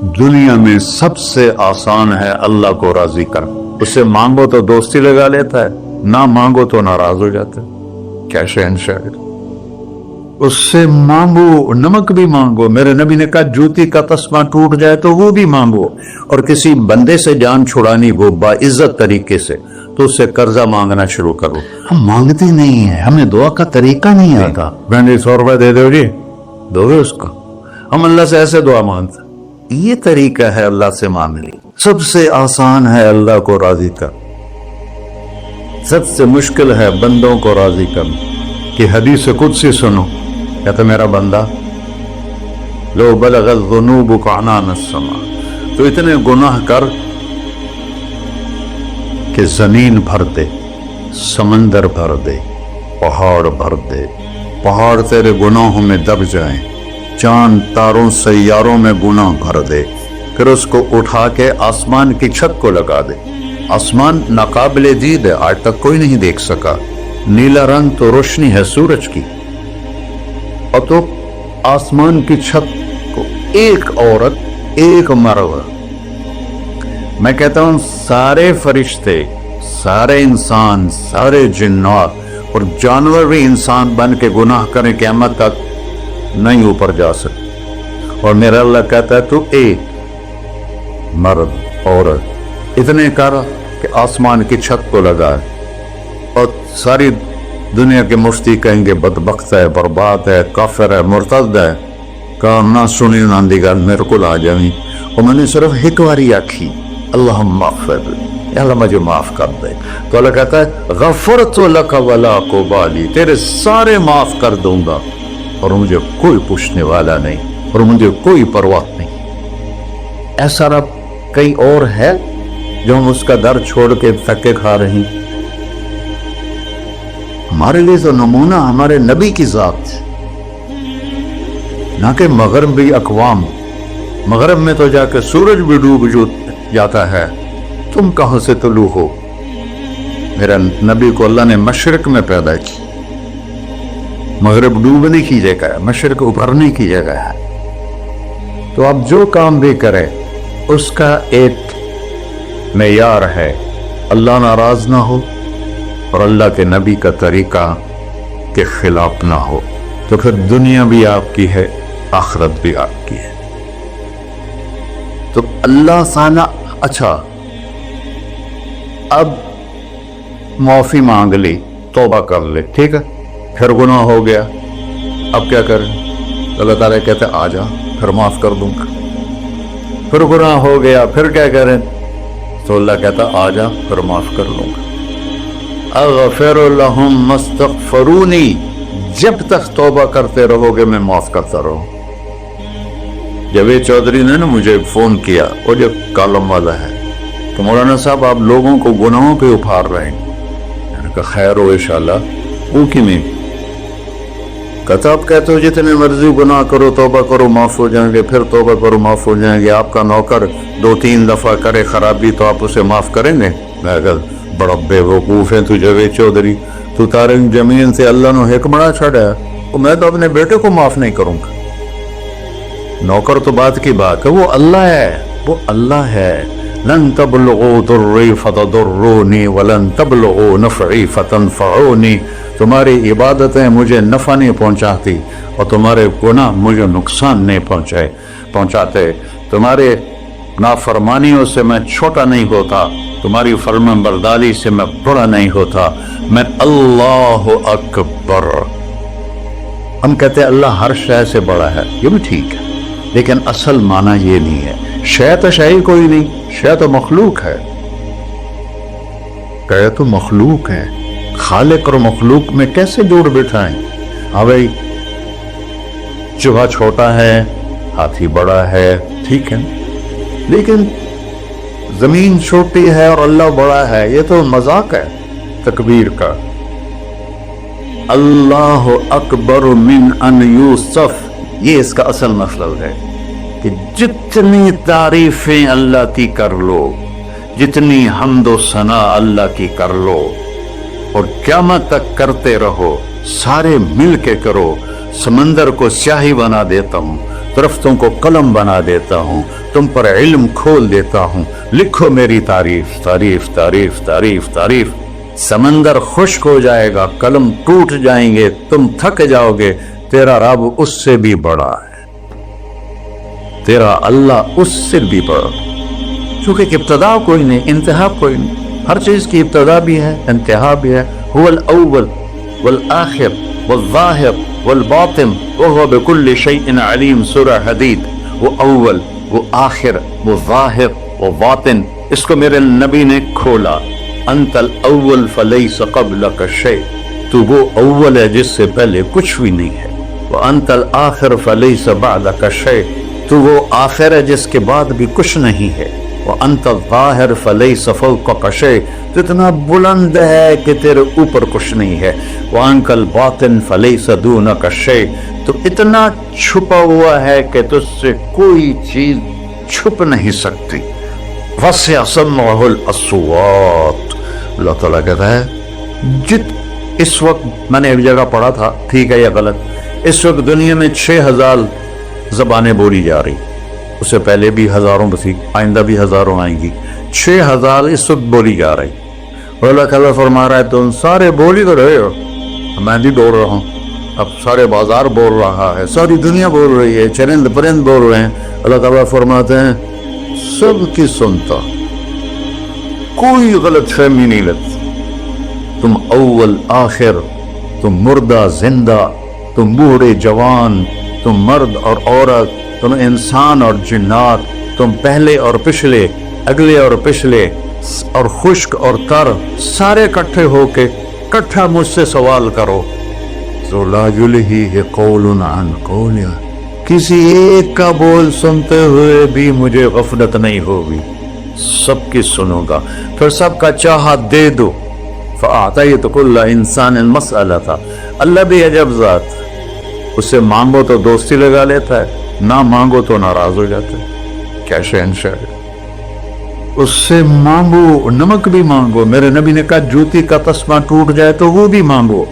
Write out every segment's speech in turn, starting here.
دنیا میں سب سے آسان ہے اللہ کو راضی کر. اس سے مانگو تو دوستی لگا لیتا ہے, نہ مانگو تو ناراض ہو جاتا ہے. کیا شہنشاہ. اس سے مانگو, نمک بھی مانگو. میرے نبی نے کہا جوتی کا تسمہ ٹوٹ جائے تو وہ بھی مانگو. اور کسی بندے سے جان چھڑانی ہو باعزت طریقے سے تو اس سے قرضہ مانگنا شروع کرو. ہم مانگتے نہیں ہیں, ہمیں دعا کا طریقہ نہیں آتا. بہن 100 روپے دے دو جی, دو گے اس کو. ہم اللہ سے ایسے دعا مانگتے. یہ طریقہ ہے اللہ سے مانگنے. سب سے آسان ہے اللہ کو راضی کر, سب سے مشکل ہے بندوں کو راضی کرنا. کہ حدیث قدسی سنو, کہتا میرا بندہ لو بلغ الذنوب عنان السماء, تو اتنے گناہ کر کہ زمین بھر دے, سمندر بھر دے, پہاڑ بھر دے. پہاڑ تیرے گناہوں میں دب جائیں, چاند تاروں سیاروں میں گناہ بھر دے. پھر اس کو اٹھا کے آسمان کی چھت کو لگا دے. آسمان ناقابل دید ہے, آج تک کوئی نہیں دیکھ سکا. نیلا رنگ تو روشنی ہے سورج کی. اور تو آسمان کی چھت کو ایک عورت, ایک مرد, میں کہتا ہوں سارے فرشتے, سارے انسان, سارے جنات اور جانور بھی انسان بن کے گناہ کریں, قیامت تک نہیں اوپر جا سکتے. اور میرا اللہ کہتا ہے تو ایک مرد عورت اتنے کر کہ آسمان کی چھت کو لگائے. اور ساری دنیا کے مفتی کہیں گے بدبخت ہے, برباد ہے, کافر ہے, مرتد ہے. کہا نہ سنی نہ دیگر میرے کو آ جائیں. اور میں نے صرف ایک باری آکھی اللہم اغفر, اللہ مجھے معاف کر دے. تو اللہ کہتا ہے غفرت لک ولا ابالی, تیرے سارے معاف کر دوں گا اور مجھے کوئی پوچھنے والا نہیں اور مجھے کوئی پرواہ نہیں. ایسا رب کئی اور ہے جو ہم اس کا در چھوڑ کے تھکے کھا رہے ہیں. ہمارے لیے تو نمونہ ہمارے نبی کی ذات, نہ کہ مغربی اقوام. مغرب میں تو جا کے سورج بھی ڈوب جاتا ہے, تم کہاں سے طلوع ہو. میرا نبی کو اللہ نے مشرق میں پیدا کی. مغرب ڈوبنے کی جگہ ہے, مشرق ابھرنے کی جگہ ہے. تو اب جو کام بھی کرے اس کا ایک معیار ہے, اللہ ناراض نہ ہو اور اللہ کے نبی کا طریقہ کے خلاف نہ ہو. تو پھر دنیا بھی آپ کی ہے, آخرت بھی آپ کی ہے. تو اللہ سانا. اچھا اب معافی مانگ لی, توبہ کر لے, ٹھیک ہے, پھر گناہ ہو گیا, اب کیا کریں. اللہ تعالیٰ کہتے آ جا پھر معاف کر دوں گا. پھر گناہ ہو گیا, پھر کیا کریں. تو اللہ کہتا آ جا پھر معاف کر لوں گا. اغفر لہم مستغفرونی, جب تک توبہ کرتے رہو گے میں معاف کرتا رہوں. جاوید چودھری نے نا مجھے فون کیا, وہ جو کالم والا ہے, کہ مولانا صاحب آپ لوگوں کو گناہوں پہ اٹھار رہے ہیں. میں نے کہا خیر ہو انشاءاللہ. وہ کی میں کہتا آپ کہتے ہو جتنے مرضی گناہ کرو توبہ کرو معاف ہو جائیں گے, پھر توبہ کرو معاف ہو جائیں گے. آپ کا نوکر 2-3 دفعہ کرے خرابی تو آپ اسے معاف کریں گے. میں کہا بڑا بے وقوف ہے تو جاوید چودھری, تو تارے زمین سے اللہ نے ایک بڑا چھڑا ہے, میں تو اپنے بیٹے کو معاف نہیں کروں گا. نوکر تو بات کی بات ہے, وہ اللہ ہے, وہ اللہ ہے. لن تبلغوا ضری فتضرونی ولن تبلغوا نفعی فتنفعونی. تمہاری عبادتیں مجھے نفع نہیں پہنچاتی اور تمہارے گناہ مجھے نقصان نہیں پہنچاتے. تمہارے نافرمانیوں سے میں چھوٹا نہیں ہوتا, تمہاری فرمان برداری سے میں بڑا نہیں ہوتا. میں اللہ اکبر. ہم کہتے ہیں اللہ ہر شے سے بڑا ہے, یہ بھی ٹھیک ہے, لیکن اصل معنی یہ نہیں ہے. شے تو شے کوئی نہیں, شے تو مخلوق ہے. کہ تو مخلوق ہے, خالق اور مخلوق میں کیسے جوڑ بٹھائیں. ہاں بھائی چوہا چھوٹا ہے, ہاتھی بڑا ہے, ٹھیک ہے, لیکن زمین چھوٹی ہے اور اللہ بڑا ہے, یہ تو مذاق ہے تکبیر کا. اللہ اکبر من ان یوسف, یہ اس کا اصل مطلب ہے کہ جتنی تعریفیں اللہ کی کر لو, جتنی حمد و ثنا اللہ کی کر لو, اور قیامت تک کرتے رہو, سارے مل کے کرو. سمندر کو سیاہی بنا دیتا ہوں, درختوں کو قلم بنا دیتا ہوں، تم پر علم کھول دیتا ہوں، لکھو میری تعریف تعریف تعریف تعریف تعریف۔ سمندر خشک ہو جائے گا، قلم ٹوٹ جائیں گے، تم تھک جاؤ گے، تیرا رب اس سے بھی بڑا ہے، تیرا اللہ اس سے بھی بڑا، چونکہ ابتدا کوئی نہیں، انتہا کوئی نہیں، ہر چیز کی ابتدا بھی ہے، انتہا بھی ہے۔ هو الاول والآخر والظاہر والباطن وهو بكل شيء علیم، سورہ حدید۔ وہ اول، وہ آخر، وہ ظاہر، وہ باطن، اس کو میرے نبی نے کھولا۔ انت الاول فلیس قبلک شیء، تو وہ اول ہے جس سے پہلے کچھ بھی نہیں ہے۔ وانت الآخر فلیس بعدک شیء، تو وہ آخر ہے جس کے بعد بھی کچھ نہیں ہے۔ وانت الظاہر فلیس فوقک شیء، تو اتنا بلند ہے کہ تیرے اوپر کچھ نہیں ہے۔ وانت الباطن فلیس دونک شیء، تو اتنا چھپا ہوا ہے کہ تجھ سے کوئی چیز چھپ نہیں سکتی۔ وسع سمعہ الاصوات، اللہ تعالیٰ کہتا ہے اس وقت میں نے ایک جگہ پڑھا تھا، ٹھیک ہے یا غلط، اس وقت دنیا میں 6000 زبانیں بولی جا رہی، اس سے پہلے بھی ہزاروں بسی، آئندہ بھی ہزاروں آئیں گی، 6000 اس وقت بولی جا رہی۔ اور اللہ تعالیٰ فرما رہا ہے تم سارے بولی تو رہے ہو، میں بھی بول رہا ہوں، اب سارے بازار بول رہا ہے، ساری دنیا بول رہی ہے، چرند پرند بول رہے ہیں۔ اللہ تعالیٰ فرماتے ہیں سب کی سنتا، کوئی غلط فہمی نہیں لگتی، تم اول آخر، تم مردہ زندہ، تم بوڑھے جوان، تم مرد اور عورت، تم انسان اور جنات، تم پہلے اور پچھلے، اگلے اور پچھلے، اور خشک اور تر، سارے اکٹھے ہو کے اکٹھا مجھ سے سوال کرو۔ تو لا یلہیہ قول عن قول، کسی ایک کا بول سنتے ہوئے بھی مجھے غفلت نہیں ہوگی، سب کی سنوں گا، پھر سب کا چاہا دے دو۔ فَأَعْطَيْتُ كُلَّ إِنسَانٍ مَسْأَلَةً، اللہ بھی عجب ذات، اس سے مانگو تو دوستی لگا لیتا ہے، نہ مانگو تو ناراض ہو جاتا ہے، کیا شہنشاہ ہے۔ اس سے مانگو، نمک بھی مانگو، میرے نبی نے کہا جوتی کا تسمہ ٹوٹ جائے تو وہ بھی مانگو،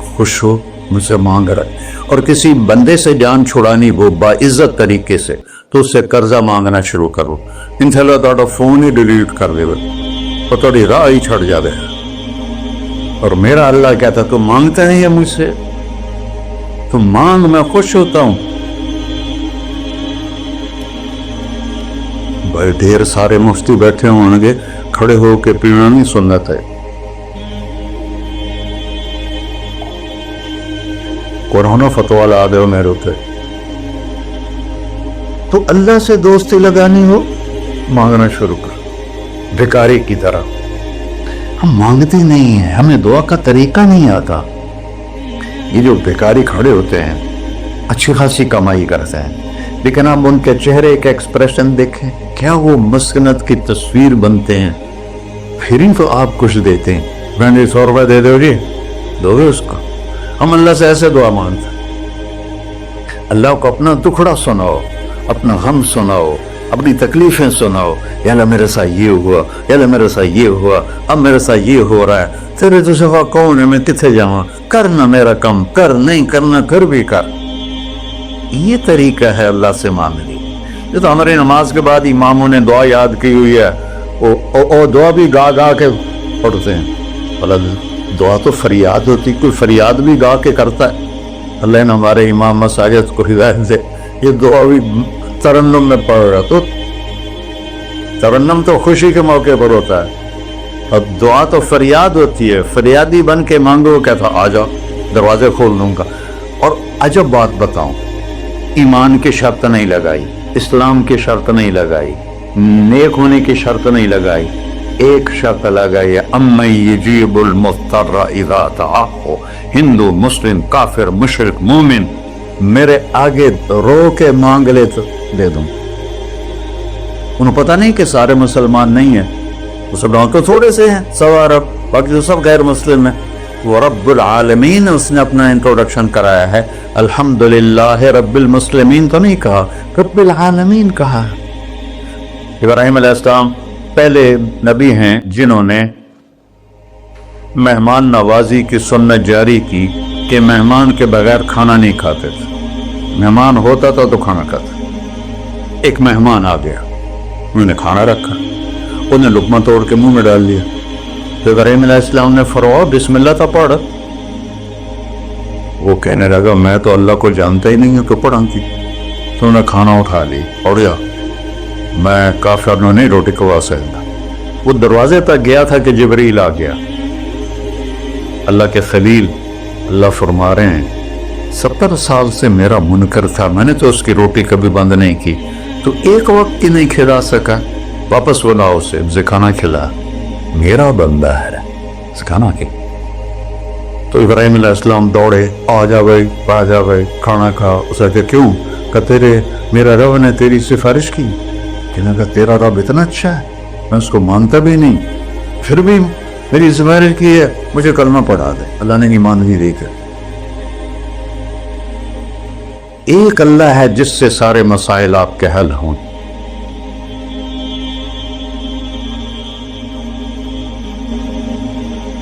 خوش ہو مجھ سے مانگ رہا ہے۔ اور کسی بندے سے جان چھڑانی ہو باعزت طریقے سے تو اس سے قرضہ مانگنا شروع کرو، انشاءاللہ تھوڑا فون ہی ڈیلیٹ کر دے اور تھوڑی راہ ہی چھڑ جا دے۔ اور میرا اللہ کہتا تم مانگتے نہیں ہے مجھ سے، تم مانگ، میں خوش ہوتا ہوں۔ بھائی ڈھیر سارے مفتی بیٹھے ہوں گے، کھڑے ہو کے پینا نہیں سنت ہے، قرآن و فتویٰ لا دو میرے اتنے۔ تو اللہ سے دوستی لگانی ہو مانگنا شروع کر، بھکاری کی طرح۔ ہم مانگتے نہیں ہیں، ہمیں دعا کا طریقہ نہیں آتا۔ یہ جو بھکاری کھڑے ہوتے ہیں اچھی خاصی کمائی کرتے ہیں، لیکن آپ ان کے چہرے کا ایکسپریشن دیکھیں، کیا وہ مسکنت کی تصویر بنتے ہیں، پھر ہی تو آپ کچھ دیتے ہیں۔ میں نے 100 روپے دے دو جی، دو گے اس کو؟ ہم اللہ سے ایسے دعا مانگتے ہیں، اللہ کو اپنا دکھڑا سناؤ، اپنا غم سناؤ، اپنی تکلیفیں سناؤ، یا اللہ میرے ساتھ یہ ہوا، یا اللہ میرے ساتھ یہ ہوا، اب میرے ساتھ یہ ہو رہا ہے، تیرے تو سوا کون ہے، میں کتنے جاؤں، کرنا میرا کم، کر نہیں کرنا کر بھی کر۔ یہ طریقہ ہے اللہ سے مانگنے۔ یہ تو ہماری نماز کے بعد اماموں نے دعا یاد کی ہوئی ہے، وہ دعا بھی گا گا کے پڑھتے ہیں۔ اللہ دعا تو فریاد ہوتی، کوئی فریاد بھی گا کے کرتا ہے۔ اللہ نے ہمارے امام مساجد کو ہدایت دے، یہ دعا بھی ترنم میں پڑھ رہا، تو ترنم تو خوشی کے موقع پر ہوتا ہے، اور دعا تو فریاد ہوتی ہے، فریادی بن کے مانگو، کہتا آ جاؤ دروازے کھول دوں گا۔ اور عجب بات بتاؤں، ایمان کی شرط نہیں لگائی، اسلام کی شرط نہیں لگائی، نیک ہونے کی شرط نہیں لگائی، ایک شرط لگائی ہے، امن یجیب المضطر اذا دعاہ۔ ہندو، مسلم، کافر، مشرک، مومن میرے آگے رو کے مانگ لے تو دے دوں۔ انہوں پتہ نہیں کہ سارے مسلمان نہیں ہیں، مسلمان تو تھوڑے سے ہیں، 100 ارب، باقی تو سب غیر مسلم ہیں۔ وہ رب العالمین اس نے اپنا انٹروڈکشن کرایا ہے، الحمدللہ رب المسلمین تو نہیں کہا، رب العالمین کہا۔ ابراہیم علیہ السلام پہلے نبی ہیں جنہوں نے مہمان نوازی کی سنت جاری کی کہ مہمان کے بغیر کھانا نہیں کھاتے تھے۔ مہمان ہوتا تھا تو کھانا کھاتا. ایک مہمان آ گیا, انہوں نے کھانا رکھا, انہوں نے لقمہ توڑ کے منہ میں ڈال دیا. تو ابراہیم علیہ السلام نے فرمایا بسم اللہ تھا پڑھ. وہ کہنے لگا میں تو اللہ کو جانتا ہی نہیں ہوں کہ پڑھا کی. تو انہوں نے کھانا اٹھا لی اور میں کافر نہیں روٹی کھوا سکتا. وہ دروازے تک گیا تھا کہ جبریل آ گیا. اللہ کے خلیل اللہ فرما رہے ہیں 70 سال سے میرا منکر تھا, میں نے تو اس کی روٹی کبھی بند نہیں کی, تو ایک وقت کی نہیں کھلا سکا, واپس بلا اسے, اسے کھانا کھلا, میرا بندہ ہے, کھانا کی. تو ابراہیم علیہ السلام دوڑے, آ جا بھائی کھانا کھا. اسے کہ کیوں؟ کہ تیرے میرا رب نے تیری سفارش کی. کہنے لگا تیرا رب اتنا اچھا ہے, میں اس کو مانتا بھی نہیں, پھر بھی میری سفارش کی ہے, مجھے کلمہ پڑھا دے. اللہ نے ایمان بھی دے کر. ایک اللہ ہے جس سے سارے مسائل آپ کے حل ہوں.